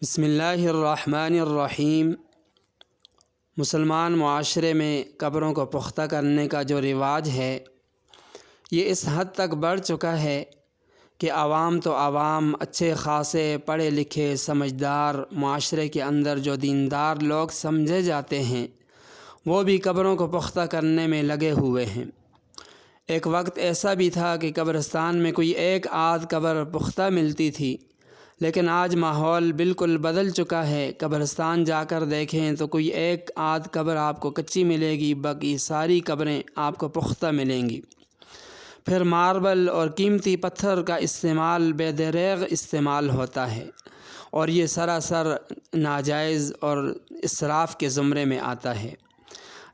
بسم اللہ الرحمن الرحیم۔ مسلمان معاشرے میں قبروں کو پختہ کرنے کا جو رواج ہے یہ اس حد تک بڑھ چکا ہے کہ عوام تو عوام، اچھے خاصے پڑھے لکھے سمجھدار معاشرے کے اندر جو دیندار لوگ سمجھے جاتے ہیں وہ بھی قبروں کو پختہ کرنے میں لگے ہوئے ہیں۔ ایک وقت ایسا بھی تھا کہ قبرستان میں کوئی ایک آدھ قبر پختہ ملتی تھی، لیکن آج ماحول بالکل بدل چکا ہے۔ قبرستان جا کر دیکھیں تو کوئی ایک آدھ قبر آپ کو کچی ملے گی، باقی ساری قبریں آپ کو پختہ ملیں گی۔ پھر ماربل اور قیمتی پتھر کا استعمال بے دریغ استعمال ہوتا ہے، اور یہ سراسر ناجائز اور اسراف کے زمرے میں آتا ہے۔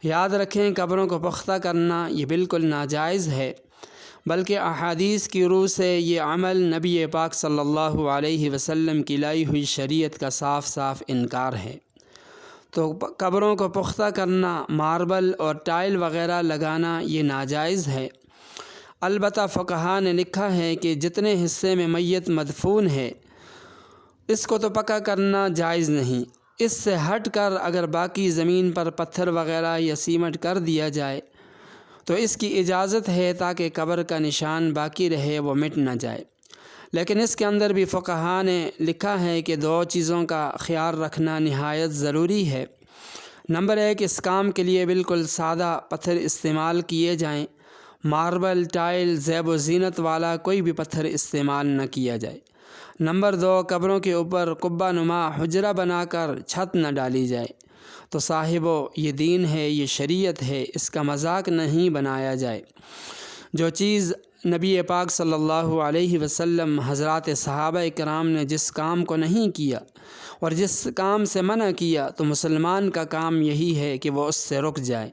یاد رکھیں، قبروں کو پختہ کرنا یہ بالکل ناجائز ہے، بلکہ احادیث کی روح سے یہ عمل نبی پاک صلی اللہ علیہ وسلم کی لائی ہوئی شریعت کا صاف صاف انکار ہے۔ تو قبروں کو پختہ کرنا، ماربل اور ٹائل وغیرہ لگانا یہ ناجائز ہے۔ البتہ فقہا نے لکھا ہے کہ جتنے حصے میں میت مدفون ہے اس کو تو پکا کرنا جائز نہیں۔ اس سے ہٹ کر اگر باقی زمین پر پتھر وغیرہ یا سیمنٹ کر دیا جائے تو اس کی اجازت ہے، تاکہ قبر کا نشان باقی رہے، وہ مٹ نہ جائے۔ لیکن اس کے اندر بھی فقہا نے لکھا ہے کہ دو چیزوں کا خیال رکھنا نہایت ضروری ہے۔ نمبر ایک، اس کام کے لیے بالکل سادہ پتھر استعمال کیے جائیں۔ ماربل، ٹائل، زیب و زینت والا کوئی بھی پتھر استعمال نہ کیا جائے۔ نمبر دو، قبروں کے اوپر قبہ نما حجرہ بنا کر چھت نہ ڈالی جائے۔ تو صاحبو، یہ دین ہے، یہ شریعت ہے، اس کا مذاق نہیں بنایا جائے۔ جو چیز نبی پاک صلی اللہ علیہ وسلم، حضرات صحابہ کرام نے جس کام کو نہیں کیا اور جس کام سے منع کیا، تو مسلمان کا کام یہی ہے کہ وہ اس سے رک جائے۔